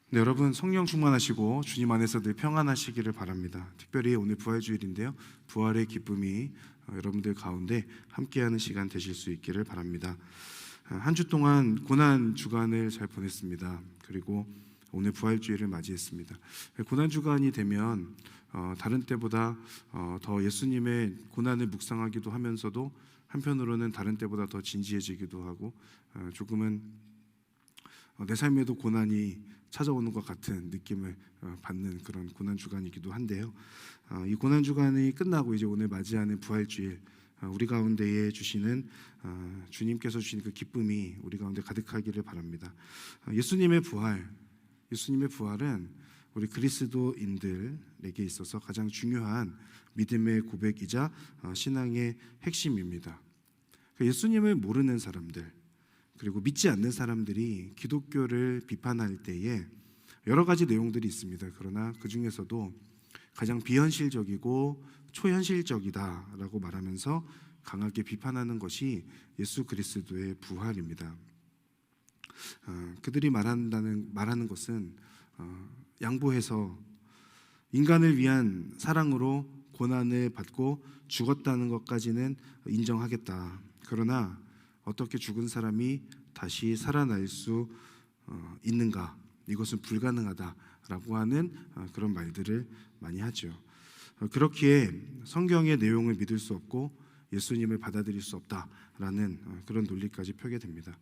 네, 여러분 성령 충만하시고 주님 안에서 늘 평안하시기를 바랍니다. 특별히 오늘 부활주일인데요. 부활의 기쁨이 여러분들 가운데 함께하는 시간 되실 수 있기를 바랍니다. 한 주 동안 고난 주간을 잘 보냈습니다. 그리고 오늘 부활주일을 맞이했습니다. 고난 주간이 되면 다른 때보다 더 예수님의 고난을 묵상하기도 하면서도 한편으로는 다른 때보다 더 진지해지기도 하고 조금은 내 삶에도 고난이 찾아오는 것 같은 느낌을 받는 그런 고난 주간이기도 한데요. 이 고난 주간이 끝나고 이제 오늘 맞이하는 부활주일, 우리 가운데에 주시는 주님께서 주신 그 기쁨이 우리 가운데 가득하기를 바랍니다. 예수님의 부활은 우리 그리스도인들에게 있어서 가장 중요한 믿음의 고백이자 신앙의 핵심입니다. 예수님을 모르는 사람들, 그리고 믿지 않는 사람들이 기독교를 비판할 때에 여러 가지 내용들이 있습니다. 그러나 그 중에서도 가장 비현실적이고 초현실적이다라고 말하면서 강하게 비판하는 것이 예수 그리스도의 부활입니다. 그들이 말하는 것은 양보해서 인간을 위한 사랑으로 고난을 받고 죽었다는 것까지는 인정하겠다. 그러나 어떻게 죽은 사람이 다시 살아날 수 있는가? 이것은 불가능하다라고 하는 그런 말들을 많이 하죠. 그렇기에 성경의 내용을 믿을 수 없고 예수님을 받아들일 수 없다라는 그런 논리까지 펴게 됩니다.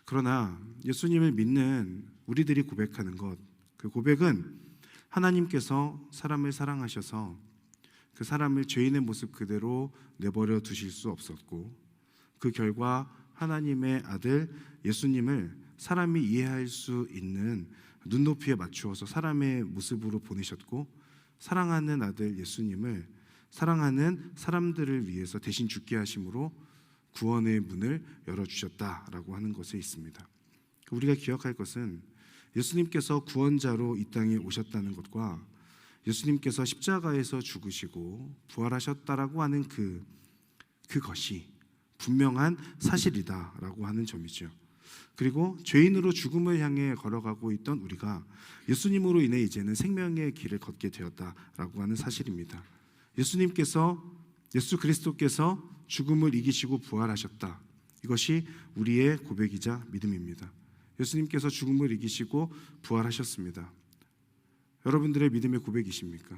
그러나 예수님을 믿는 우리들이 고백하는 것, 그 고백은 하나님께서 사람을 사랑하셔서 그 사람을 죄인의 모습 그대로 내버려 두실 수 없었고, 그 결과 하나님의 아들 예수님을 사람이 이해할 수 있는 눈높이에 맞추어서 사람의 모습으로 보내셨고, 사랑하는 아들 예수님을 사랑하는 사람들을 위해서 대신 죽게 하심으로 구원의 문을 열어주셨다라고 하는 것에 있습니다. 우리가 기억할 것은 예수님께서 구원자로 이 땅에 오셨다는 것과 예수님께서 십자가에서 죽으시고 부활하셨다라고 하는 그것이 분명한 사실이다라고 하는 점이죠. 그리고 죄인으로 죽음을 향해 걸어가고 있던 우리가 예수님으로 인해 이제는 생명의 길을 걷게 되었다라고 하는 사실입니다. 예수 그리스도께서 죽음을 이기시고 부활하셨다. 이것이 우리의 고백이자 믿음입니다. 예수님께서 죽음을 이기시고 부활하셨습니다. 여러분들의 믿음의 고백이십니까?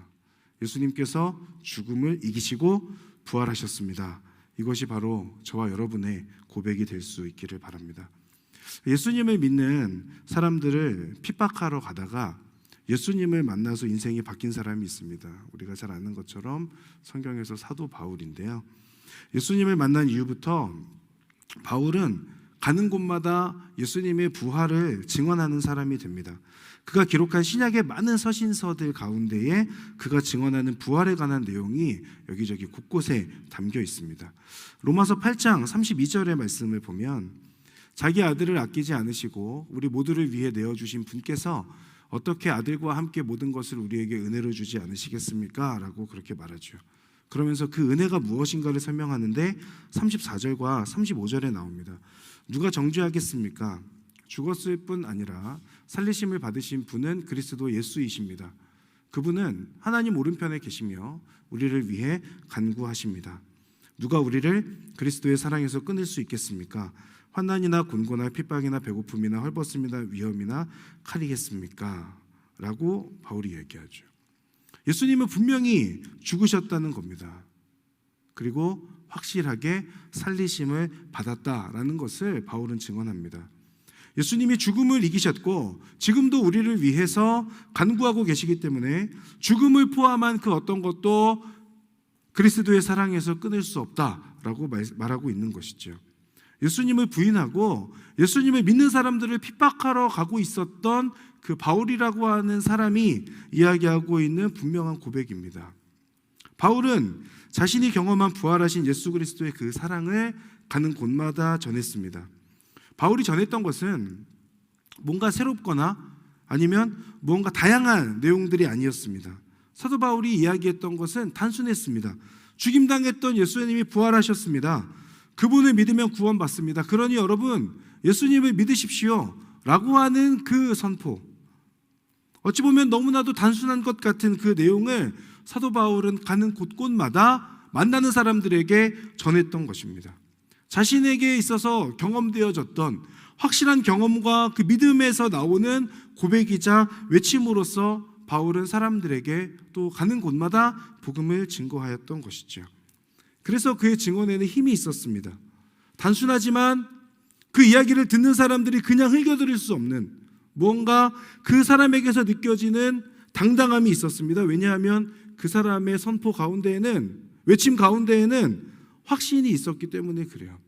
예수님께서 죽음을 이기시고 부활하셨습니다. 이것이 바로 저와 여러분의 고백이 될 수 있기를 바랍니다. 예수님을 믿는 사람들을 핍박하러 가다가 예수님을 만나서 인생이 바뀐 사람이 있습니다. 우리가 잘 아는 것처럼 성경에서 사도 바울인데요. 예수님을 만난 이후부터 바울은 가는 곳마다 예수님의 부활을 증언하는 사람이 됩니다. 그가 기록한 신약의 많은 서신서들 가운데에 그가 증언하는 부활에 관한 내용이 여기저기 곳곳에 담겨 있습니다. 로마서 8장 32절의 말씀을 보면 자기 아들을 아끼지 않으시고 우리 모두를 위해 내어주신 분께서 어떻게 아들과 함께 모든 것을 우리에게 은혜로 주지 않으시겠습니까? 라고 그렇게 말하죠. 그러면서 그 은혜가 무엇인가를 설명하는데 34절과 35절에 나옵니다. 누가 정죄하겠습니까? 죽었을 뿐 아니라 살리심을 받으신 분은 그리스도 예수이십니다. 그분은 하나님 오른편에 계시며 우리를 위해 간구하십니다. 누가 우리를 그리스도의 사랑에서 끊을 수 있겠습니까? 환난이나 곤고나 핍박이나 배고픔이나 헐벗음이나 위험이나 칼이겠습니까? 라고 바울이 얘기하죠. 예수님은 분명히 죽으셨다는 겁니다. 그리고 확실하게 살리심을 받았다라는 것을 바울은 증언합니다. 예수님이 죽음을 이기셨고 지금도 우리를 위해서 간구하고 계시기 때문에 죽음을 포함한 그 어떤 것도 그리스도의 사랑에서 끊을 수 없다라고 말하고 있는 것이죠. 예수님을 부인하고 예수님을 믿는 사람들을 핍박하러 가고 있었던 그 바울이라고 하는 사람이 이야기하고 있는 분명한 고백입니다. 바울은 자신이 경험한 부활하신 예수 그리스도의 그 사랑을 가는 곳마다 전했습니다. 바울이 전했던 것은 뭔가 새롭거나 아니면 뭔가 다양한 내용들이 아니었습니다. 사도 바울이 이야기했던 것은 단순했습니다. 죽임당했던 예수님이 부활하셨습니다. 그분을 믿으면 구원받습니다. 그러니 여러분 예수님을 믿으십시오 라고 하는 그 선포, 어찌 보면 너무나도 단순한 것 같은 그 내용을 사도 바울은 가는 곳곳마다 만나는 사람들에게 전했던 것입니다. 자신에게 있어서 경험되어졌던 확실한 경험과 그 믿음에서 나오는 고백이자 외침으로써 바울은 사람들에게 또 가는 곳마다 복음을 증거하였던 것이죠. 그래서 그의 증언에는 힘이 있었습니다. 단순하지만 그 이야기를 듣는 사람들이 그냥 흘겨들을 수 없는 무언가 그 사람에게서 느껴지는 당당함이 있었습니다. 왜냐하면 그 사람의 선포 가운데에는, 외침 가운데에는 확신이 있었기 때문에 그래요.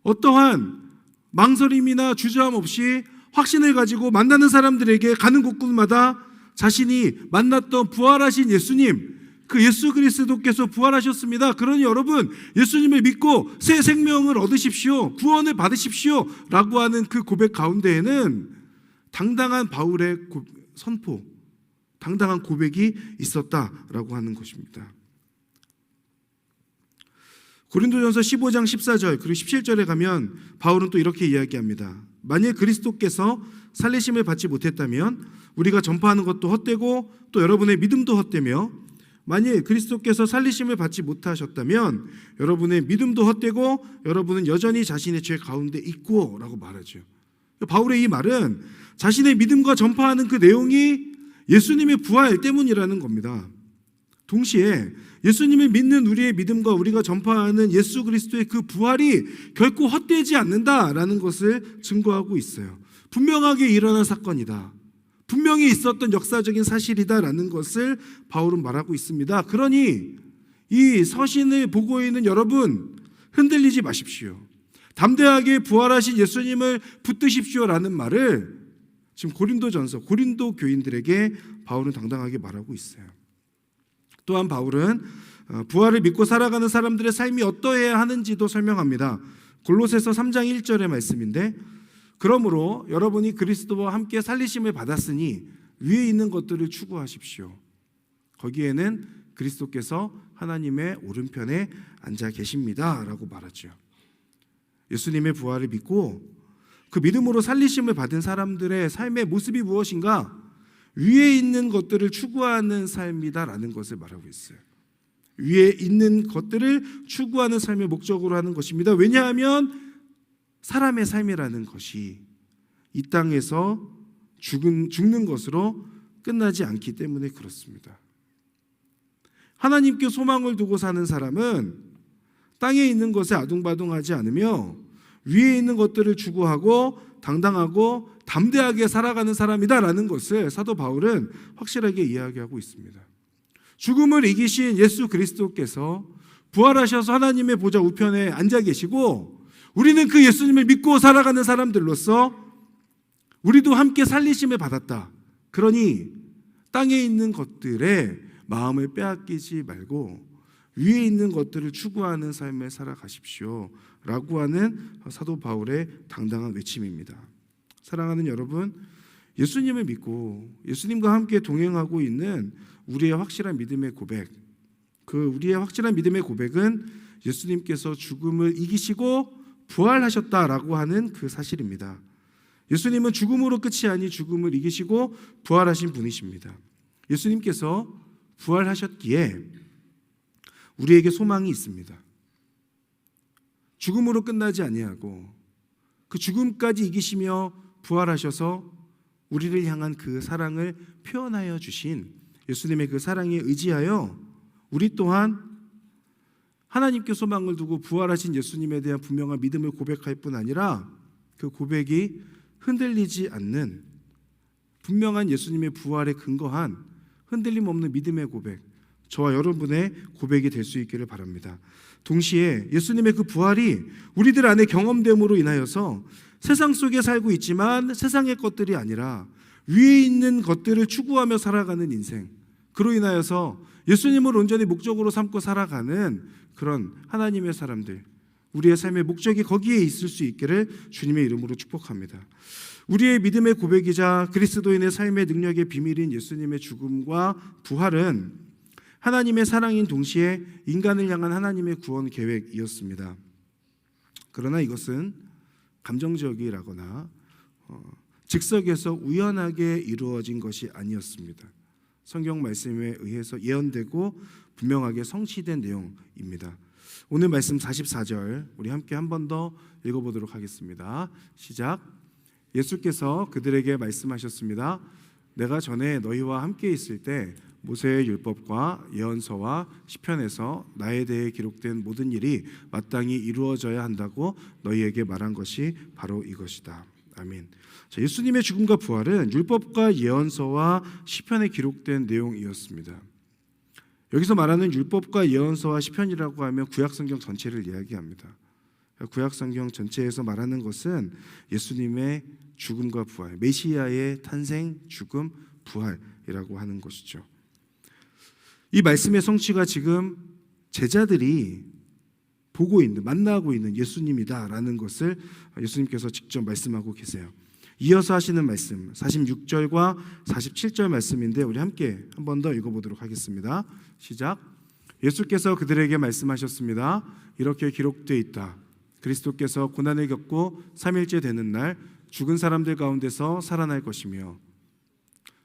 어떠한 망설임이나 주저함 없이 확신을 가지고 만나는 사람들에게 가는 곳곳마다 자신이 만났던 부활하신 예수님, 그 예수 그리스도께서 부활하셨습니다. 그러니 여러분 예수님을 믿고 새 생명을 얻으십시오, 구원을 받으십시오 라고 하는 그 고백 가운데에는 당당한 바울의 선포, 당당한 고백이 있었다라고 하는 것입니다. 고린도전서 15장 14절 그리고 17절에 가면 바울은 또 이렇게 이야기합니다. 만일 그리스도께서 살리심을 받지 못했다면 우리가 전파하는 것도 헛되고 또 여러분의 믿음도 헛되며, 만일 그리스도께서 살리심을 받지 못하셨다면 여러분의 믿음도 헛되고 여러분은 여전히 자신의 죄 가운데 있고 라고 말하죠. 바울의 이 말은 자신의 믿음과 전파하는 그 내용이 예수님의 부활 때문이라는 겁니다. 동시에 예수님을 믿는 우리의 믿음과 우리가 전파하는 예수 그리스도의 그 부활이 결코 헛되지 않는다라는 것을 증거하고 있어요. 분명하게 일어난 사건이다, 분명히 있었던 역사적인 사실이다라는 것을 바울은 말하고 있습니다. 그러니 이 서신을 보고 있는 여러분, 흔들리지 마십시오. 담대하게 부활하신 예수님을 붙드십시오라는 말을 지금 고린도 교인들에게 바울은 당당하게 말하고 있어요. 또한 바울은 부활을 믿고 살아가는 사람들의 삶이 어떠해야 하는지도 설명합니다. 골로새서 3장 1절의 말씀인데, 그러므로 여러분이 그리스도와 함께 살리심을 받았으니 위에 있는 것들을 추구하십시오. 거기에는 그리스도께서 하나님의 오른편에 앉아 계십니다 라고 말하죠. 예수님의 부활을 믿고 그 믿음으로 살리심을 받은 사람들의 삶의 모습이 무엇인가? 위에 있는 것들을 추구하는 삶이다라는 것을 말하고 있어요. 위에 있는 것들을 추구하는 삶의 목적으로 하는 것입니다. 왜냐하면 사람의 삶이라는 것이 이 땅에서 죽는 것으로 끝나지 않기 때문에 그렇습니다. 하나님께 소망을 두고 사는 사람은 땅에 있는 것에 아둥바둥하지 않으며 위에 있는 것들을 추구하고 당당하고 담대하게 살아가는 사람이다라는 것을 사도 바울은 확실하게 이야기하고 있습니다. 죽음을 이기신 예수 그리스도께서 부활하셔서 하나님의 보좌 우편에 앉아 계시고, 우리는 그 예수님을 믿고 살아가는 사람들로서 우리도 함께 살리심을 받았다. 그러니 땅에 있는 것들에 마음을 빼앗기지 말고 위에 있는 것들을 추구하는 삶을 살아가십시오 라고 하는 사도 바울의 당당한 외침입니다. 사랑하는 여러분, 예수님을 믿고 예수님과 함께 동행하고 있는 우리의 확실한 믿음의 고백, 그 우리의 확실한 믿음의 고백은 예수님께서 죽음을 이기시고 부활하셨다라고 하는 그 사실입니다. 예수님은 죽음으로 끝이 아니 죽음을 이기시고 부활하신 분이십니다. 예수님께서 부활하셨기에 우리에게 소망이 있습니다. 죽음으로 끝나지 아니하고 그 죽음까지 이기시며 부활하셔서 우리를 향한 그 사랑을 표현하여 주신 예수님의 그 사랑에 의지하여 우리 또한 하나님께 소망을 두고 부활하신 예수님에 대한 분명한 믿음을 고백할 뿐 아니라 그 고백이 흔들리지 않는 분명한 예수님의 부활에 근거한 흔들림 없는 믿음의 고백, 저와 여러분의 고백이 될 수 있기를 바랍니다. 동시에 예수님의 그 부활이 우리들 안에 경험됨으로 인하여서 세상 속에 살고 있지만 세상의 것들이 아니라 위에 있는 것들을 추구하며 살아가는 인생, 그로 인하여서 예수님을 온전히 목적으로 삼고 살아가는 그런 하나님의 사람들, 우리의 삶의 목적이 거기에 있을 수 있기를 주님의 이름으로 축복합니다. 우리의 믿음의 고백이자 그리스도인의 삶의 능력의 비밀인 예수님의 죽음과 부활은 하나님의 사랑인 동시에 인간을 향한 하나님의 구원 계획이었습니다. 그러나 이것은 감정적이라거나 즉석에서 우연하게 이루어진 것이 아니었습니다. 성경 말씀에 의해서 예언되고 분명하게 성취된 내용입니다. 오늘 말씀 44절 우리 함께 한 번 더 읽어보도록 하겠습니다. 시작. 예수께서 그들에게 말씀하셨습니다. 내가 전에 너희와 함께 있을 때 모세의 율법과 예언서와 시편에서 나에 대해 기록된 모든 일이 마땅히 이루어져야 한다고 너희에게 말한 것이 바로 이것이다. 아멘. 자, 예수님의 죽음과 부활은 율법과 예언서와 시편에 기록된 내용이었습니다. 여기서 말하는 율법과 예언서와 시편이라고 하면 구약성경 전체를 이야기합니다. 구약성경 전체에서 말하는 것은 예수님의 죽음과 부활, 메시아의 탄생, 죽음, 부활이라고 하는 것이죠. 이 말씀의 성취가 지금 제자들이 보고 있는, 만나고 있는 예수님이다라는 것을 예수님께서 직접 말씀하고 계세요. 이어서 하시는 말씀 46절과 47절 말씀인데 우리 함께 한 번 더 읽어보도록 하겠습니다. 시작. 예수께서 그들에게 말씀하셨습니다. 이렇게 기록되어 있다. 그리스도께서 고난을 겪고 3일째 되는 날 죽은 사람들 가운데서 살아날 것이며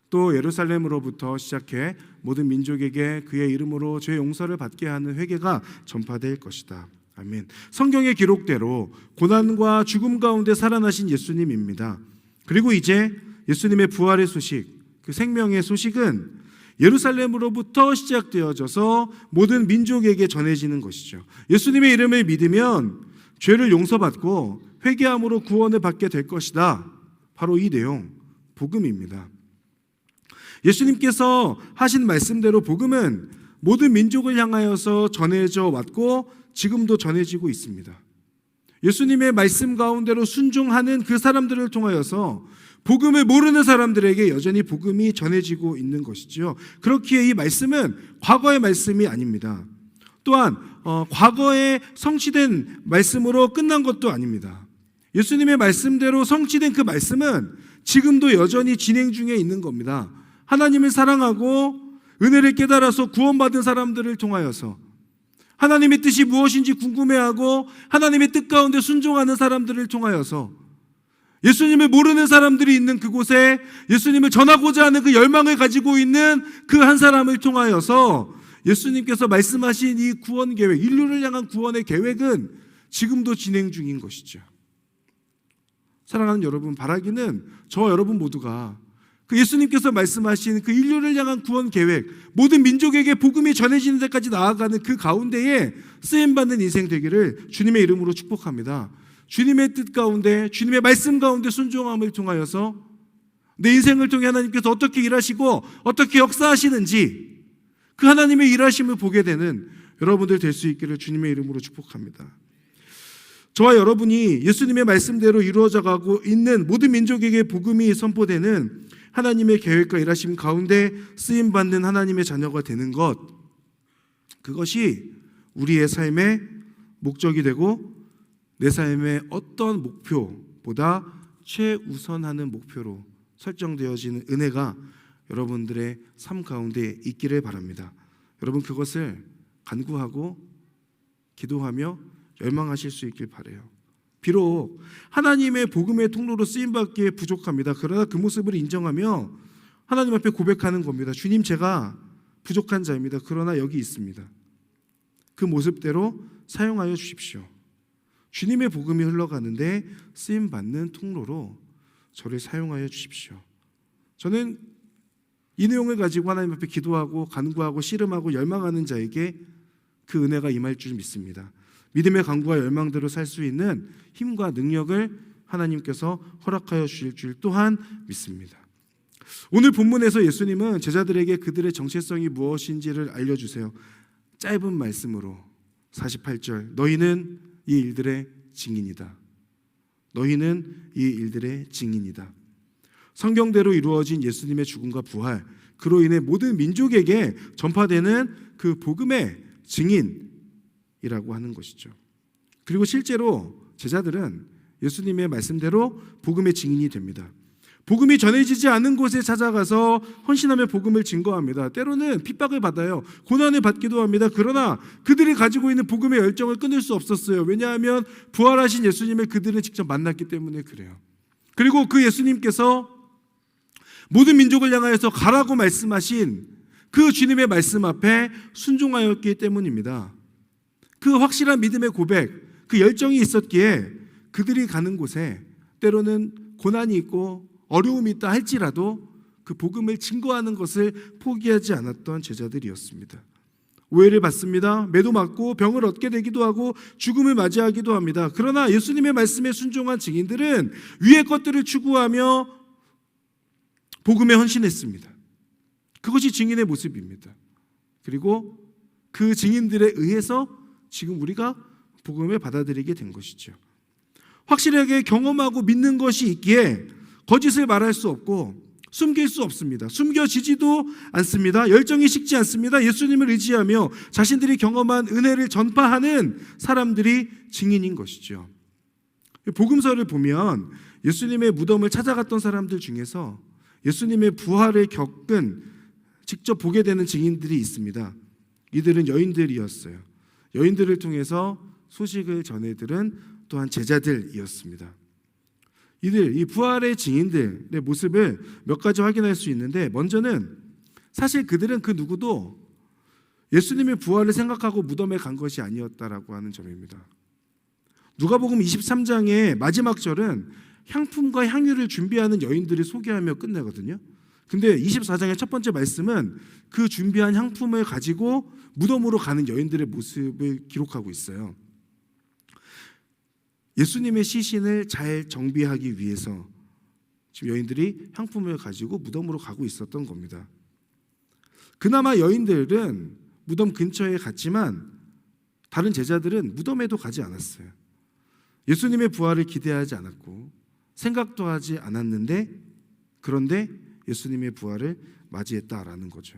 또 예루살렘으로부터 시작해 모든 민족에게 그의 이름으로 죄 용서를 받게 하는 회개가 전파될 것이다. 아멘. 성경의 기록대로 고난과 죽음 가운데 살아나신 예수님입니다. 그리고 이제 예수님의 부활의 소식, 그 생명의 소식은 예루살렘으로부터 시작되어져서 모든 민족에게 전해지는 것이죠. 예수님의 이름을 믿으면 죄를 용서받고 회개함으로 구원을 받게 될 것이다. 바로 이 내용, 복음입니다. 예수님께서 하신 말씀대로 복음은 모든 민족을 향하여서 전해져 왔고 지금도 전해지고 있습니다. 예수님의 말씀 가운데로 순종하는 그 사람들을 통하여서 복음을 모르는 사람들에게 여전히 복음이 전해지고 있는 것이죠. 그렇기에 이 말씀은 과거의 말씀이 아닙니다. 또한 과거에 성취된 말씀으로 끝난 것도 아닙니다. 예수님의 말씀대로 성취된 그 말씀은 지금도 여전히 진행 중에 있는 겁니다. 하나님을 사랑하고 은혜를 깨달아서 구원받은 사람들을 통하여서 하나님의 뜻이 무엇인지 궁금해하고 하나님의 뜻 가운데 순종하는 사람들을 통하여서 예수님을 모르는 사람들이 있는 그곳에 예수님을 전하고자 하는 그 열망을 가지고 있는 그 한 사람을 통하여서 예수님께서 말씀하신 이 구원 계획, 인류를 향한 구원의 계획은 지금도 진행 중인 것이죠. 사랑하는 여러분, 바라기는 저와 여러분 모두가 그 예수님께서 말씀하신 그 인류를 향한 구원 계획, 모든 민족에게 복음이 전해지는 데까지 나아가는 그 가운데에 쓰임받는 인생 되기를 주님의 이름으로 축복합니다. 주님의 뜻 가운데, 주님의 말씀 가운데 순종함을 통하여서 내 인생을 통해 하나님께서 어떻게 일하시고 어떻게 역사하시는지 그 하나님의 일하심을 보게 되는 여러분들 될 수 있기를 주님의 이름으로 축복합니다. 저와 여러분이 예수님의 말씀대로 이루어져 가고 있는 모든 민족에게 복음이 선포되는 하나님의 계획과 일하심 가운데 쓰임받는 하나님의 자녀가 되는 것, 그것이 우리의 삶의 목적이 되고 내 삶의 어떤 목표보다 최우선하는 목표로 설정되어지는 은혜가 여러분들의 삶 가운데 있기를 바랍니다. 여러분 그것을 간구하고 기도하며 열망하실 수 있길 바라요. 비록 하나님의 복음의 통로로 쓰임받기에 부족합니다. 그러나 그 모습을 인정하며 하나님 앞에 고백하는 겁니다. 주님, 제가 부족한 자입니다. 그러나 여기 있습니다. 그 모습대로 사용하여 주십시오. 주님의 복음이 흘러가는데 쓰임받는 통로로 저를 사용하여 주십시오. 저는 이 내용을 가지고 하나님 앞에 기도하고 간구하고 씨름하고 열망하는 자에게 그 은혜가 임할 줄 믿습니다. 믿음의 간구와 열망대로 살 수 있는 힘과 능력을 하나님께서 허락하여 주실 줄 또한 믿습니다. 오늘 본문에서 예수님은 제자들에게 그들의 정체성이 무엇인지를 알려주세요. 짧은 말씀으로 48절, 너희는 이 일들의 증인이다. 너희는 이 일들의 증인이다. 성경대로 이루어진 예수님의 죽음과 부활, 그로 인해 모든 민족에게 전파되는 그 복음의 증인이라고 하는 것이죠. 그리고 실제로 제자들은 예수님의 말씀대로 복음의 증인이 됩니다. 복음이 전해지지 않은 곳에 찾아가서 헌신하며 복음을 증거합니다. 때로는 핍박을 받아요. 고난을 받기도 합니다. 그러나 그들이 가지고 있는 복음의 열정을 끊을 수 없었어요. 왜냐하면 부활하신 예수님을 그들은 직접 만났기 때문에 그래요. 그리고 그 예수님께서 모든 민족을 향하여서 가라고 말씀하신 그 주님의 말씀 앞에 순종하였기 때문입니다. 그 확실한 믿음의 고백, 그 열정이 있었기에 그들이 가는 곳에 때로는 고난이 있고 어려움이 있다 할지라도 그 복음을 증거하는 것을 포기하지 않았던 제자들이었습니다. 오해를 받습니다. 매도 맞고 병을 얻게 되기도 하고 죽음을 맞이하기도 합니다. 그러나 예수님의 말씀에 순종한 증인들은 위의 것들을 추구하며 복음에 헌신했습니다. 그것이 증인의 모습입니다. 그리고 그 증인들에 의해서 지금 우리가 복음을 받아들이게 된 것이죠. 확실하게 경험하고 믿는 것이 있기에 거짓을 말할 수 없고 숨길 수 없습니다. 숨겨지지도 않습니다. 열정이 식지 않습니다. 예수님을 의지하며 자신들이 경험한 은혜를 전파하는 사람들이 증인인 것이죠. 복음서를 보면 예수님의 무덤을 찾아갔던 사람들 중에서 예수님의 부활을 직접 보게 되는 증인들이 있습니다. 이들은 여인들이었어요. 여인들을 통해서 소식을 전해들은 또한 제자들이었습니다. 이 부활의 증인들의 모습을 몇 가지 확인할 수 있는데, 먼저는 사실 그들은 그 누구도 예수님의 부활을 생각하고 무덤에 간 것이 아니었다라고 하는 점입니다. 누가복음 23장의 마지막 절은 향품과 향유를 준비하는 여인들을 소개하며 끝내거든요. 근데 24장의 첫 번째 말씀은 그 준비한 향품을 가지고 무덤으로 가는 여인들의 모습을 기록하고 있어요. 예수님의 시신을 잘 정비하기 위해서 지금 여인들이 향품을 가지고 무덤으로 가고 있었던 겁니다. 그나마 여인들은 무덤 근처에 갔지만 다른 제자들은 무덤에도 가지 않았어요. 예수님의 부활을 기대하지 않았고 생각도 하지 않았는데, 그런데 예수님의 부활을 맞이했다라는 거죠.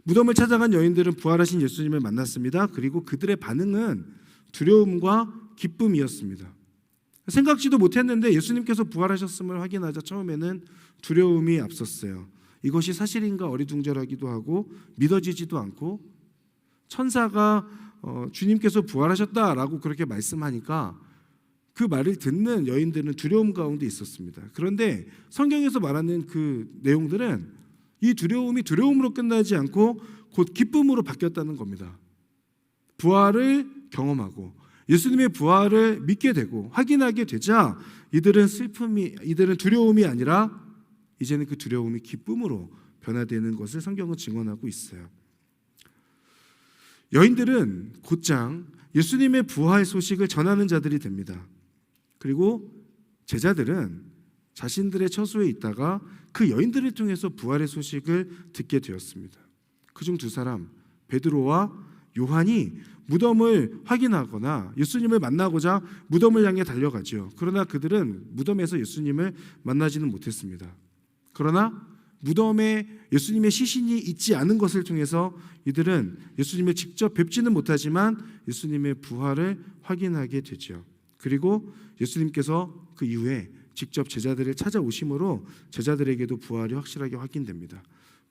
무덤을 찾아간 여인들은 부활하신 예수님을 만났습니다. 그리고 그들의 반응은 두려움과 기쁨이었습니다. 생각지도 못했는데 예수님께서 부활하셨음을 확인하자 처음에는 두려움이 앞섰어요. 이것이 사실인가 어리둥절하기도 하고 믿어지지도 않고, 천사가 주님께서 부활하셨다라고 그렇게 말씀하니까 그 말을 듣는 여인들은 두려움 가운데 있었습니다. 그런데 성경에서 말하는 그 내용들은 이 두려움이 두려움으로 끝나지 않고 곧 기쁨으로 바뀌었다는 겁니다. 부활을 경험하고 예수님의 부활을 믿게 되고 확인하게 되자 이들은 두려움이 아니라 이제는 그 두려움이 기쁨으로 변화되는 것을 성경은 증언하고 있어요. 여인들은 곧장 예수님의 부활 소식을 전하는 자들이 됩니다. 그리고 제자들은 자신들의 처소에 있다가 그 여인들을 통해서 부활의 소식을 듣게 되었습니다. 그중 두 사람, 베드로와 요한이 무덤을 확인하거나 예수님을 만나고자 무덤을 향해 달려가죠. 그러나 그들은 무덤에서 예수님을 만나지는 못했습니다. 그러나 무덤에 예수님의 시신이 있지 않은 것을 통해서 이들은 예수님을 직접 뵙지는 못하지만 예수님의 부활을 확인하게 되죠. 그리고 예수님께서 그 이후에 직접 제자들을 찾아오심으로 제자들에게도 부활이 확실하게 확인됩니다.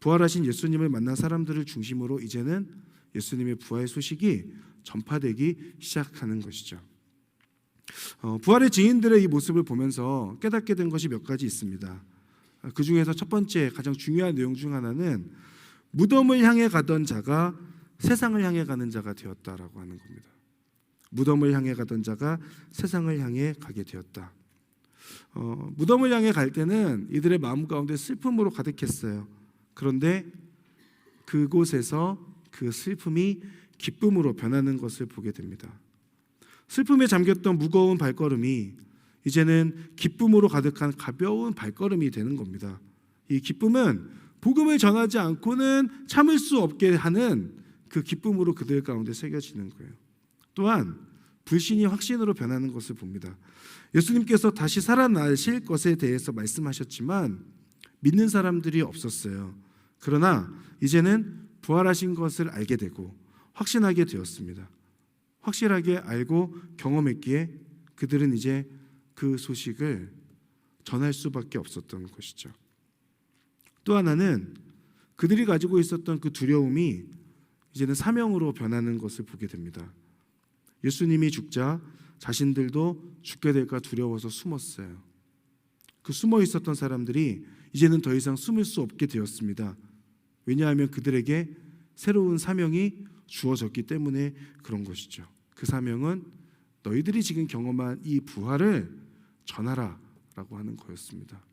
부활하신 예수님을 만난 사람들을 중심으로 이제는 예수님의 부활 소식이 전파되기 시작하는 것이죠. 부활의 증인들의 이 모습을 보면서 깨닫게 된 것이 몇 가지 있습니다. 그 중에서 첫 번째 가장 중요한 내용 중 하나는 무덤을 향해 가던 자가 세상을 향해 가는 자가 되었다라고 하는 겁니다. 무덤을 향해 가던 자가 세상을 향해 가게 되었다. 무덤을 향해 갈 때는 이들의 마음 가운데 슬픔으로 가득했어요. 그런데 그곳에서 그 슬픔이 기쁨으로 변하는 것을 보게 됩니다. 슬픔에 잠겼던 무거운 발걸음이 이제는 기쁨으로 가득한 가벼운 발걸음이 되는 겁니다. 이 기쁨은 복음을 전하지 않고는 참을 수 없게 하는 그 기쁨으로 그들 가운데 새겨지는 거예요. 또한 불신이 확신으로 변하는 것을 봅니다. 예수님께서 다시 살아나실 것에 대해서 말씀하셨지만 믿는 사람들이 없었어요. 그러나 이제는 부활하신 것을 알게 되고 확신하게 되었습니다. 확실하게 알고 경험했기에 그들은 이제 그 소식을 전할 수밖에 없었던 것이죠. 또 하나는 그들이 가지고 있었던 그 두려움이 이제는 사명으로 변하는 것을 보게 됩니다. 예수님이 죽자 자신들도 죽게 될까 두려워서 숨었어요. 그 숨어 있었던 사람들이 이제는 더 이상 숨을 수 없게 되었습니다. 왜냐하면 그들에게 새로운 사명이 주어졌기 때문에 그런 것이죠. 그 사명은 너희들이 지금 경험한 이 부활을 전하라 라고 하는 거였습니다.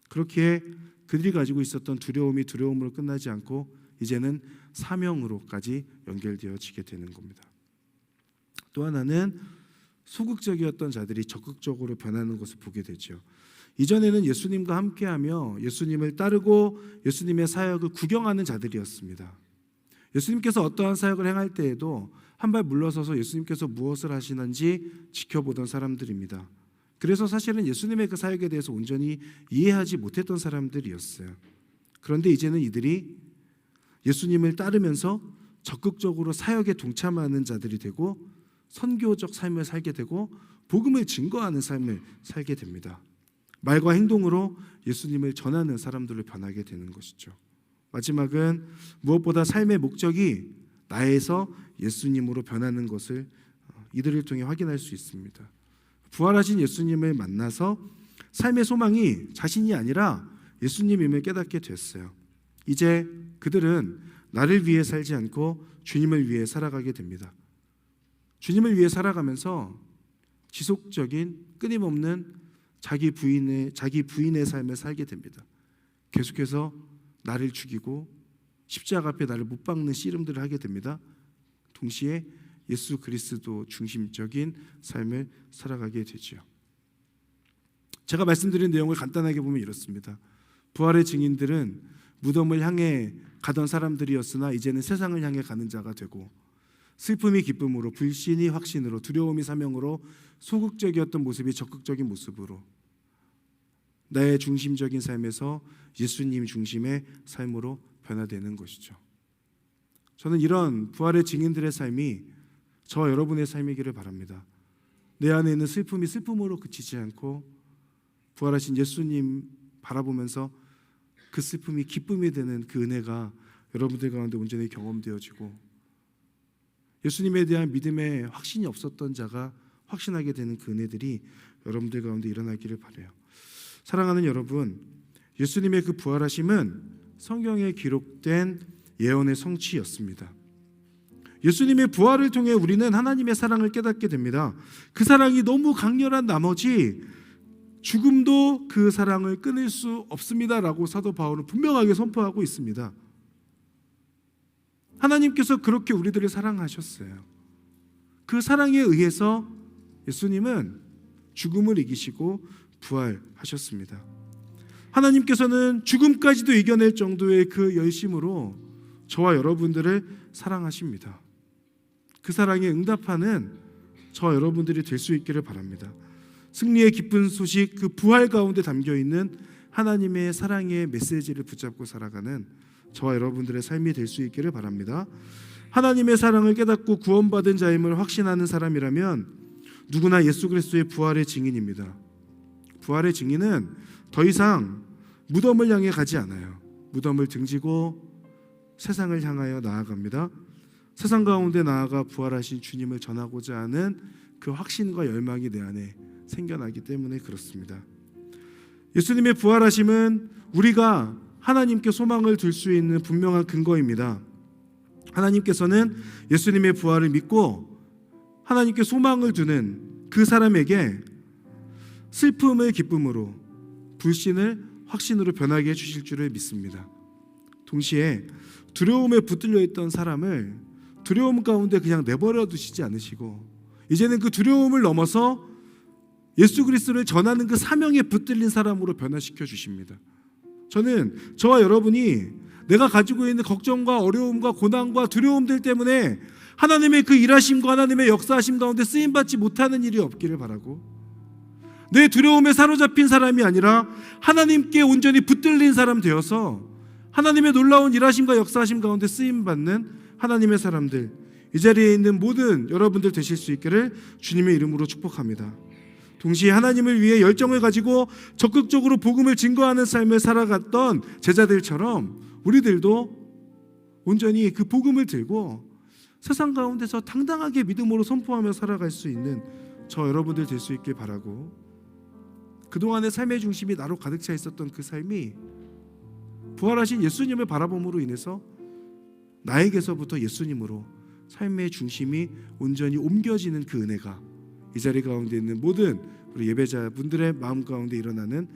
그렇기에 그들이 가지고 있었던 두려움이 두려움으로 끝나지 않고 이제는 사명으로까지 연결되어지게 되는 겁니다. 또 하나는 소극적이었던 자들이 적극적으로 변하는 것을 보게 되죠. 이전에는 예수님과 함께하며 예수님을 따르고 예수님의 사역을 구경하는 자들이었습니다. 예수님께서 어떠한 사역을 행할 때에도 한 발 물러서서 예수님께서 무엇을 하시는지 지켜보던 사람들입니다. 그래서 사실은 예수님의 그 사역에 대해서 온전히 이해하지 못했던 사람들이었어요. 그런데 이제는 이들이 예수님을 따르면서 적극적으로 사역에 동참하는 자들이 되고 선교적 삶을 살게 되고 복음을 증거하는 삶을 살게 됩니다. 말과 행동으로 예수님을 전하는 사람들로 변하게 되는 것이죠. 마지막은 무엇보다 삶의 목적이 나에서 예수님으로 변하는 것을 이들을 통해 확인할 수 있습니다. 부활하신 예수님을 만나서 삶의 소망이 자신이 아니라 예수님임을 깨닫게 됐어요. 이제 그들은 나를 위해 살지 않고 주님을 위해 살아가게 됩니다. 주님을 위해 살아가면서 지속적인 끊임없는 자기 부인의 삶을 살게 됩니다. 계속해서 나를 죽이고 십자가 앞에 나를 못 박는 씨름들을 하게 됩니다. 동시에 예수 그리스도 중심적인 삶을 살아가게 되죠. 제가 말씀드린 내용을 간단하게 보면 이렇습니다. 부활의 증인들은 무덤을 향해 가던 사람들이었으나 이제는 세상을 향해 가는 자가 되고 슬픔이 기쁨으로, 불신이 확신으로, 두려움이 사명으로, 소극적이었던 모습이 적극적인 모습으로 나의 중심적인 삶에서 예수님 중심의 삶으로 변화되는 것이죠. 저는 이런 부활의 증인들의 삶이 저와 여러분의 삶이기를 바랍니다. 내 안에 있는 슬픔이 슬픔으로 그치지 않고 부활하신 예수님 바라보면서 그 슬픔이 기쁨이 되는 그 은혜가 여러분들 가운데 온전히 경험되어지고 예수님에 대한 믿음에 확신이 없었던 자가 확신하게 되는 그 은혜들이 여러분들 가운데 일어나기를 바라요. 사랑하는 여러분, 예수님의 그 부활하심은 성경에 기록된 예언의 성취였습니다. 예수님의 부활을 통해 우리는 하나님의 사랑을 깨닫게 됩니다. 그 사랑이 너무 강렬한 나머지 죽음도 그 사랑을 끊을 수 없습니다라고 사도 바울은 분명하게 선포하고 있습니다. 하나님께서 그렇게 우리들을 사랑하셨어요. 그 사랑에 의해서 예수님은 죽음을 이기시고 부활하셨습니다. 하나님께서는 죽음까지도 이겨낼 정도의 그 열심으로 저와 여러분들을 사랑하십니다. 그 사랑에 응답하는 저와 여러분들이 될 수 있기를 바랍니다. 승리의 기쁜 소식, 그 부활 가운데 담겨있는 하나님의 사랑의 메시지를 붙잡고 살아가는 저와 여러분들의 삶이 될 수 있기를 바랍니다. 하나님의 사랑을 깨닫고 구원받은 자임을 확신하는 사람이라면 누구나 예수 그리스도의 부활의 증인입니다. 부활의 증인은 더 이상 무덤을 향해 가지 않아요. 무덤을 등지고 세상을 향하여 나아갑니다. 세상 가운데 나아가 부활하신 주님을 전하고자 하는 그 확신과 열망이 내 안에 생겨나기 때문에 그렇습니다. 예수님의 부활하심은 우리가 하나님께 소망을 둘 수 있는 분명한 근거입니다. 하나님께서는 예수님의 부활을 믿고 하나님께 소망을 두는 그 사람에게 슬픔을 기쁨으로, 불신을 확신으로 변하게 해주실 줄을 믿습니다. 동시에 두려움에 붙들려 있던 사람을 두려움 가운데 그냥 내버려 두시지 않으시고 이제는 그 두려움을 넘어서 예수 그리스도를 전하는 그 사명에 붙들린 사람으로 변화시켜 주십니다. 저는 저와 여러분이 내가 가지고 있는 걱정과 어려움과 고난과 두려움들 때문에 하나님의 그 일하심과 하나님의 역사하심 가운데 쓰임받지 못하는 일이 없기를 바라고, 내 두려움에 사로잡힌 사람이 아니라 하나님께 온전히 붙들린 사람 되어서 하나님의 놀라운 일하심과 역사하심 가운데 쓰임받는 하나님의 사람들, 이 자리에 있는 모든 여러분들 되실 수 있기를 주님의 이름으로 축복합니다. 동시에 하나님을 위해 열정을 가지고 적극적으로 복음을 증거하는 삶을 살아갔던 제자들처럼 우리들도 온전히 그 복음을 들고 세상 가운데서 당당하게 믿음으로 선포하며 살아갈 수 있는 저 여러분들 될 수 있길 바라고, 그동안의 삶의 중심이 나로 가득 차 있었던 그 삶이 부활하신 예수님을 바라봄으로 인해서 나에게서부터 예수님으로 삶의 중심이 온전히 옮겨지는 그 은혜가 이 자리 가운데 있는 모든 우리 예배자분들의 마음 가운데 일어나는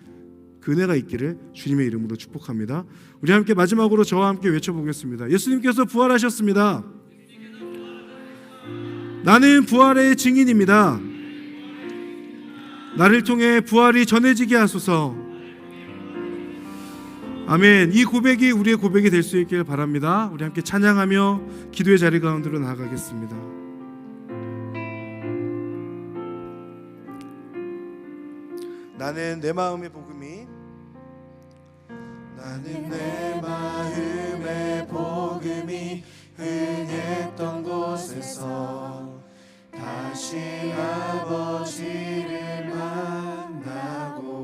그 은혜가 있기를 주님의 이름으로 축복합니다. 우리 함께 마지막으로 저와 함께 외쳐보겠습니다. 예수님께서 부활하셨습니다. 나는 부활의 증인입니다. 나를 통해 부활이 전해지게 하소서. 아멘. 이 고백이 우리의 고백이 될 수 있길 바랍니다. 우리 함께 찬양하며 기도의 자리 가운데로 나아가겠습니다. 나는 내 마음의 복음이 나는 내 마음의 복음이 흥했던 곳에서 다시 아버지를 만나고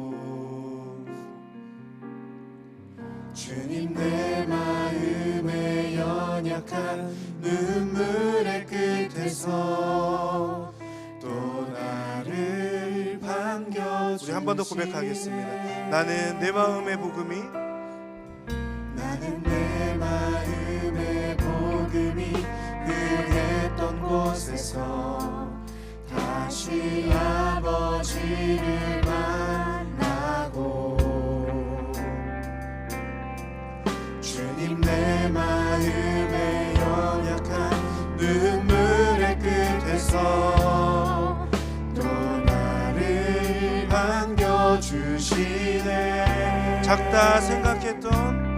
주님 내 마음의 연약한 눈물의 끝에서 또 나를 반겨주시네. 우리 한 번 더 고백하겠습니다. 나는 내 마음의 복음이 나는 내 마음의 복음이 흥했던 곳에서 다시 아버지를 만나고 주님 내 마음의 연약한 눈물의 끝에서 또 나를 반겨주시네. 작다 생각했던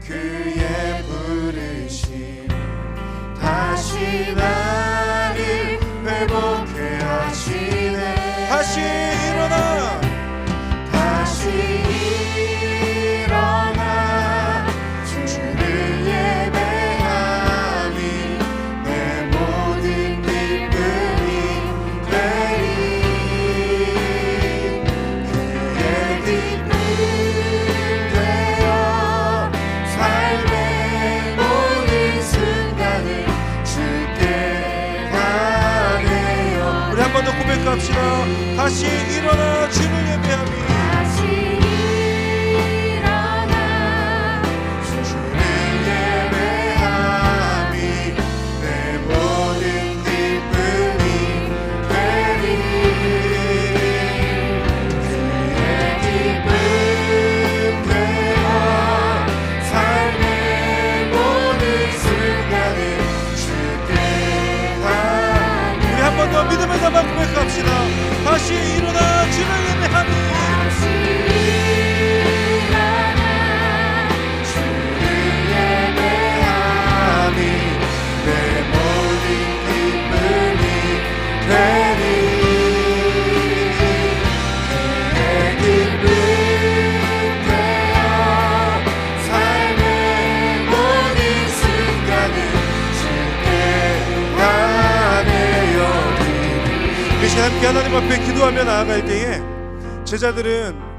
그의 부르심 다시 나를 회복해 하시네. 다시 일어나 주를 예배함이 내 모든 기쁨이 되리. 그의 기쁨 되어 삶의 모든 순간을 주께 가네요. 우리 한 번 더 고백합시다. 다시 일어나 주를 예배함이 믿음을 담아 고백합시다. 다시 일어나 주를 예배하니 내 모든 기쁨이 되리. 그의 기쁨 되어 삶의 모든 순간을 주께 가네요. 이 시간 함께 하나님 앞에 기도하며 나아갈 때에 제자들은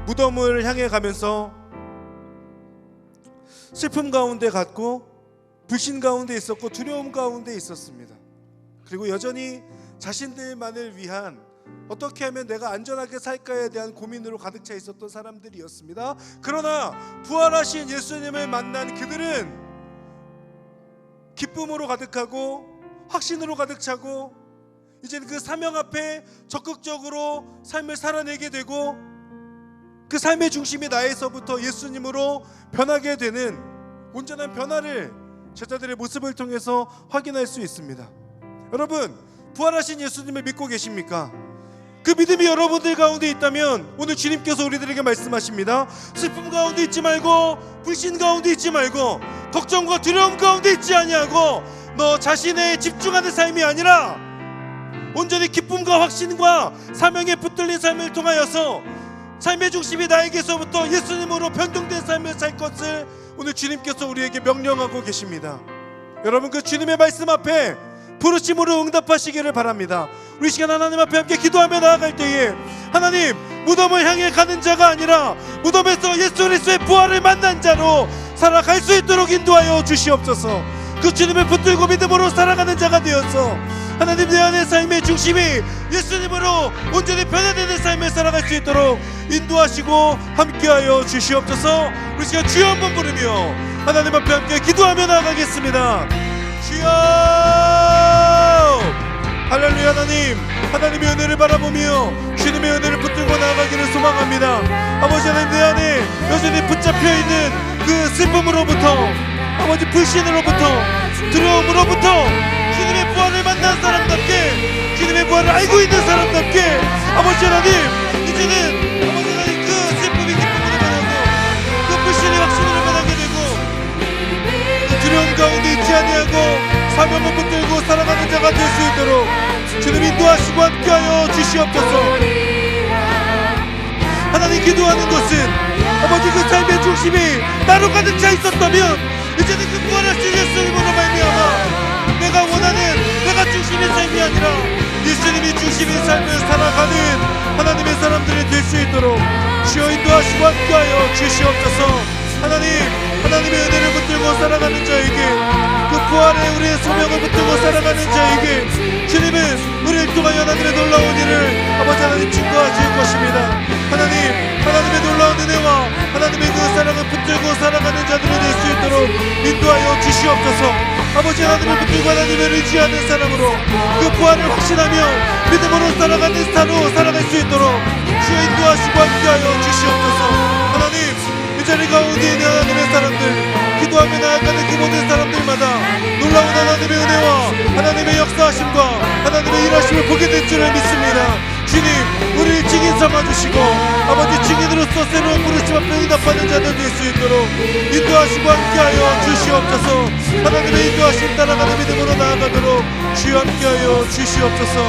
무덤을 향해 가면서 슬픔 가운데 갔고 불신 가운데 있었고 두려움 가운데 있었습니다. 그리고 여전히 자신들만을 위한 어떻게 하면 내가 안전하게 살까에 대한 고민으로 가득 차 있었던 사람들이었습니다. 그러나 부활하신 예수님을 만난 그들은 기쁨으로 가득하고 확신으로 가득 차고 이제는 그 사명 앞에 적극적으로 삶을 살아내게 되고 그 삶의 중심이 나에서부터 예수님으로 변하게 되는 온전한 변화를 제자들의 모습을 통해서 확인할 수 있습니다. 여러분, 부활하신 예수님을 믿고 계십니까? 그 믿음이 여러분들 가운데 있다면 오늘 주님께서 우리들에게 말씀하십니다. 슬픔 가운데 있지 말고 불신 가운데 있지 말고 걱정과 두려움 가운데 있지 아니하고 너 자신에 집중하는 삶이 아니라 온전히 기쁨과 확신과 사명에 붙들린 삶을 통하여서 삶의 중심이 나에게서부터 예수님으로 변동된 삶을 살 것을 오늘 주님께서 우리에게 명령하고 계십니다. 여러분, 그 주님의 말씀 앞에 부르심으로 응답하시기를 바랍니다. 우리 시간 하나님 앞에 함께 기도하며 나아갈 때에 하나님, 무덤을 향해 가는 자가 아니라 무덤에서 예수 그리스도의 부활을 만난 자로 살아갈 수 있도록 인도하여 주시옵소서. 그 주님을 붙들고 믿음으로 살아가는 자가 되어서 하나님 내 안의 삶의 중심이 예수님으로 온전히 변화되는 삶을 살아갈 수 있도록 인도하시고 함께하여 주시옵소서. 우리 시간 주여 한번 부르며 하나님 앞에 함께 기도하며 나아가겠습니다. 주여 할렐루야. 하나님의 은혜를 바라보며 주님의 은혜를 붙들고 나아가기를 소망합니다. 아버지 하나님 내 안에 여전히 붙잡혀있는 그 슬픔으로부터 아버지 불신으로부터 두려움으로부터 주님의 부활을 만난 사람답게 주님의 부활을 알고 있는 사람답게 아버지 하나님 이제는 아버지 하나님 그 슬픔이 기쁨으로 변하고 그 불신이 확신으로 변하게 되고 그 두려움 가운데 있지 아니하고 사명을 붙들고 살아가는 자가 될 수 있도록 주님 인도하시고 함께하여 주시옵소서. 하나님 기도하는 것은 아버지 그 삶의 중심이 나로 가득 차 있었다면 이제는 그 부활하신 예수님으로 말미암아 내가 원하는 내가 중심의 삶이 아니라 예수님이 중심의 삶을 살아가는 하나님의 사람들이 될 수 있도록 주여 인도하시고 함께하여 주시옵소서. 하나님의 은혜를 붙들고 살아가는 자에게 그 부활의 우리의 소명을 붙들고 살아가는 자에게 주님은 우리를 통하여 하나님의 놀라운 일을 아버지 하나님 증거하실 것입니다. 하나님의 놀라운 은혜와 하나님의 그 사랑을 붙들고 살아가는 자들이 될 수 있도록 인도하여 주시옵소서. 아버지 하나님을 붙들고 하나님을 의지하는 사람으로 그 부활을 확신하며 믿음으로 살아가는 자로 살아갈 수 있도록 주여 인도하시고 함께하여 주시옵소서. 이 자리 가운데 있는 하나님의 사람들 기도하며 나아가는 그 모든 사람들마다 놀라운 하나님의 은혜와 하나님의 역사하심과 하나님의 일하심을 보게 될 줄을 믿습니다. 주님 우리를 증인 삼아주시고 아버지 증인으로서 새로운 부르심 앞에 응답하는 자들 될 수 있도록 인도하시고 함께하여 주시옵소서. 하나님의 인도하심 따라가는 믿음으로 나아가도록 주여 함께하여 주시옵소서.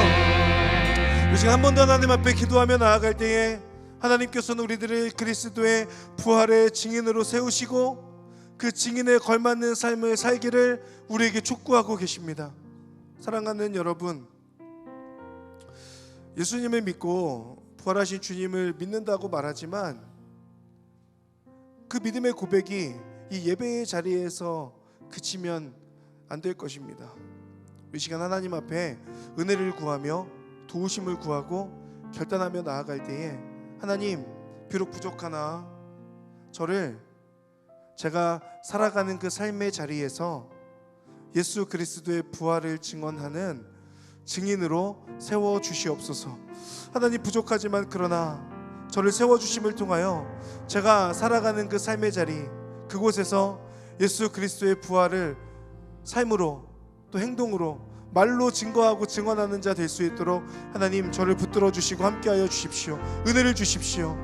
이 시간 한 번 더 하나님 앞에 기도하며 나아갈 때에 하나님께서는 우리들을 그리스도의 부활의 증인으로 세우시고 그 증인에 걸맞는 삶을 살기를 우리에게 촉구하고 계십니다. 사랑하는 여러분, 예수님을 믿고 부활하신 주님을 믿는다고 말하지만 그 믿음의 고백이 이 예배의 자리에서 그치면 안 될 것입니다. 이 시간 하나님 앞에 은혜를 구하며 도우심을 구하고 결단하며 나아갈 때에 하나님 비록 부족하나 저를 제가 살아가는 그 삶의 자리에서 예수 그리스도의 부활을 증언하는 증인으로 세워주시옵소서. 하나님 부족하지만 그러나 저를 세워주심을 통하여 제가 살아가는 그 삶의 자리 그곳에서 예수 그리스도의 부활을 삶으로 또 행동으로 말로 증거하고 증언하는 자 될 수 있도록 하나님 저를 붙들어 주시고 함께하여 주십시오. 은혜를 주십시오.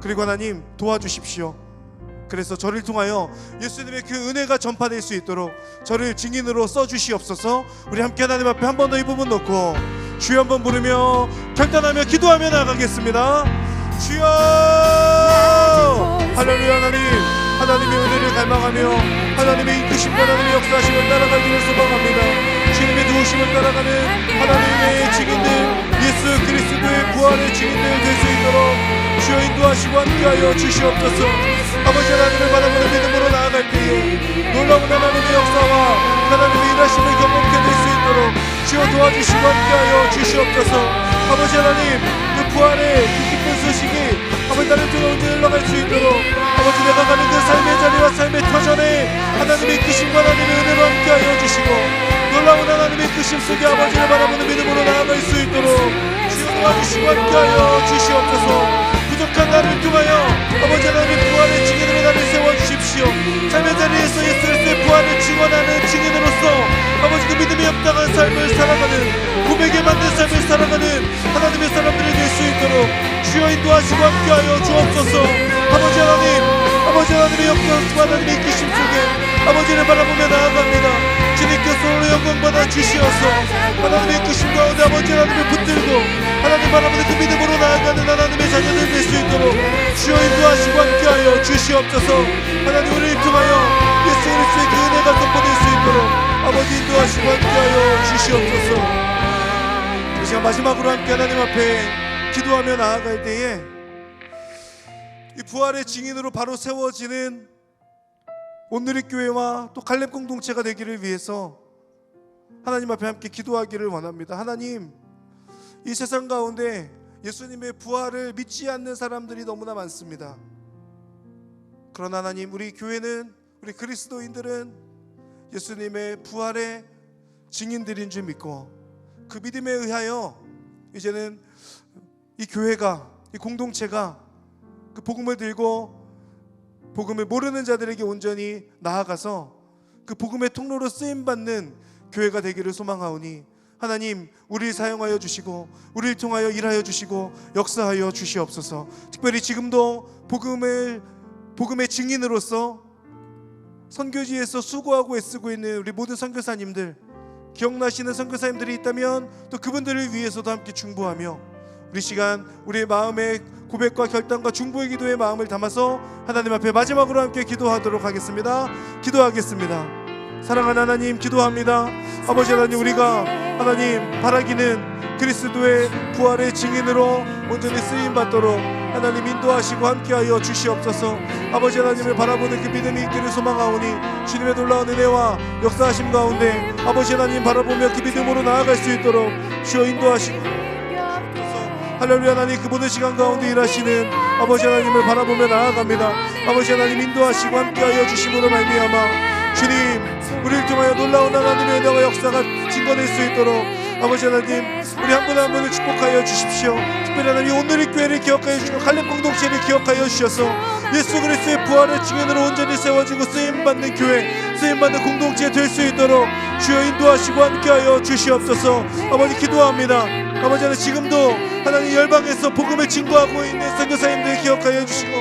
그리고 하나님 도와주십시오. 그래서 저를 통하여 예수님의 그 은혜가 전파될 수 있도록 저를 증인으로 써주시옵소서. 우리 함께 하나님 앞에 한 번 더 이 부분 놓고 주여 한번 부르며 결단하며 기도하며 나가겠습니다. 주여 할렐루야. 하나님의 은혜를 갈망하며 하나님의 이끄심과 하나님의 역사하심을 따라가기를 소망합니다. 주님의 도우심을 따라가는 하나님의 증인들 예수 그리스도의 부활의 증인들 될 수 있도록 주여 인도하시고 함께하여 주시옵소서. 아버지 하나님을 바라보는 믿음으로 나아갈 때에 놀라운 하나님의 역사와 하나님의 일하심을 경험하게 될 수 있도록 주여 도와주시고 함께하여 주시옵소서. 아버지 하나님 그 부활의 그 기쁜 소식이 아버지 나를 통해 언제 흘러갈 수 있도록 아버지 내가 가는 그 삶의 자리와 삶의 터전에 하나님의 이끄심과 하나님의 은혜로 함께하여 주시고 놀라운 하나님의 이끄심 속에 아버지를 바라보는 믿음으로 나아갈 수 있도록 주여 도와주시고 함께하여 주시옵소서. 부족한 나를 통하여 아버지 하나님의 부활의 증인으로 나를 세워주십시오. 삶의 자리에서 예수 그리스도의 부활을 증언하는 증인으로서 아버지 그 믿음이 합당한 삶을 살아가는 고백에 맞는 삶을 살아가는 하나님의 사람들이 될 수 있도록 주여 인도하시고 함께하여 주옵소서. 아버지 하나님의 역사와 하나님의 이끄심 속에 아버지를 바라보며 나아갑니다. 주님께서 오늘 영광 받아 주시어서 하나님의 이끄심 가운데 아버지 하나님을 붙들고 하나님 바라보는 그 믿음으로 나아가는 하나님의 자녀들 될 수 있도록 주여 인도하시고 함께하여 주시옵소서. 하나님 우리를 통하여 예수 그리스도의 그 은혜가 선포될 수 있도록 아버지 인도하시고 함께하여 주시옵소서. 이 시간 마지막으로 함께 하나님 앞에 기도하며 나아갈 때에 이 부활의 증인으로 바로 세워지는 온누리 교회와 또 갈렙 공동체가 되기를 위해서 하나님 앞에 함께 기도하기를 원합니다. 하나님, 이 세상 가운데 예수님의 부활을 믿지 않는 사람들이 너무나 많습니다. 그러나 하나님, 우리 교회는, 우리 그리스도인들은 예수님의 부활의 증인들인 줄 믿고 그 믿음에 의하여 이제는 이 교회가, 이 공동체가 그 복음을 들고 복음을 모르는 자들에게 온전히 나아가서 그 복음의 통로로 쓰임받는 교회가 되기를 소망하오니 하나님, 우리를 사용하여 주시고 우리를 통하여 일하여 주시고 역사하여 주시옵소서. 특별히 지금도 복음의 증인으로서 선교지에서 수고하고 애쓰고 있는 우리 모든 선교사님들, 기억나시는 선교사님들이 있다면 또 그분들을 위해서도 함께 중보하며 우리 시간 우리의 마음의 고백과 결단과 중보의 기도의 마음을 담아서 하나님 앞에 마지막으로 함께 기도하도록 하겠습니다. 기도하겠습니다. 사랑하는 하나님, 기도합니다. 아버지 하나님, 우리가 하나님 바라기는 그리스도의 부활의 증인으로 온전히 쓰임받도록 하나님 인도하시고 함께하여 주시옵소서. 아버지 하나님을 바라보는 그 믿음이 있기를 소망하오니 주님의 놀라운 은혜와 역사하심 가운데 아버지 하나님 바라보며 그 믿음으로 나아갈 수 있도록 주여 인도하시고, 할렐루야. 하나님, 그 모든 시간 가운데 일하시는 아버지 하나님을 바라보며 나아갑니다. 아버지 하나님 인도하시고 함께하여 주심으로 말미암아 주님, 우리를 통하여 놀라운 하나님의 은혜와 역사가 증거될 수 있도록 아버지 하나님, 우리 한 분 한 분을 축복하여 주십시오. 특별히 하나님, 오늘의 교회를 기억하여 주시고 갈렙 공동체를 기억하여 주셔서 예수 그리스도의 부활의 증인으로 온전히 세워지고 쓰임받는 교회, 쓰임받는 공동체 될 수 있도록 주여 인도하시고 함께하여 주시옵소서. 아버지 기도합니다. 아버지 하나님, 지금도 하나님 열방에서 복음을 증거하고 있는 선교사님들 기억하여 주시고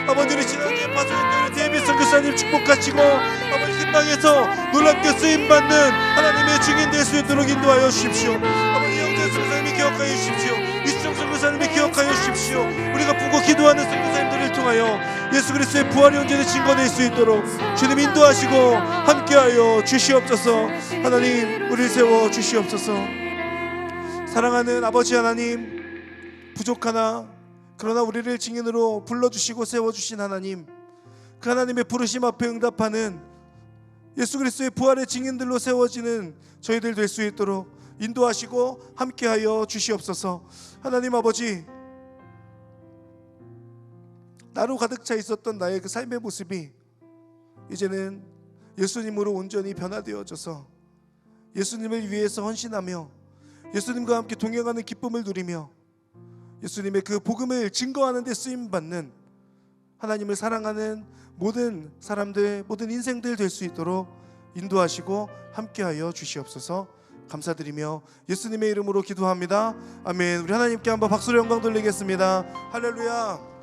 아버지, 우리 지난주에 파송했던 우리 데이빗 선교사님 축복하시고 아버지 그 땅에서 놀랍게 쓰임받는 하나님의 증인 될 수 있도록 인도하여 주십시오. 아버지 영재 선교사님이 기억하여 주십시오. 이수정 선교사님이 기억하여 주십시오. 우리가 보고 기도하는 선교사님들을 통하여 예수 그리스도의 부활이 온전히 증거될 수 있도록 주님 인도하시고 함께하여 주시옵소서. 하나님, 우리를 세워 주시옵소서. 사랑하는 아버지 하나님, 부족하나 그러나 우리를 증인으로 불러주시고 세워주신 하나님, 그 하나님의 부르심 앞에 응답하는 예수 그리스도의 부활의 증인들로 세워지는 저희들 될 수 있도록 인도하시고 함께하여 주시옵소서. 하나님 아버지, 나로 가득 차 있었던 나의 그 삶의 모습이 이제는 예수님으로 온전히 변화되어져서 예수님을 위해서 헌신하며 예수님과 함께 동행하는 기쁨을 누리며 예수님의 그 복음을 증거하는 데 쓰임받는 하나님을 사랑하는 모든 사람들, 모든 인생들 될 수 있도록 인도하시고 함께하여 주시옵소서. 감사드리며 예수님의 이름으로 기도합니다. 아멘. 우리 하나님께 한번 박수로 영광 돌리겠습니다. 할렐루야.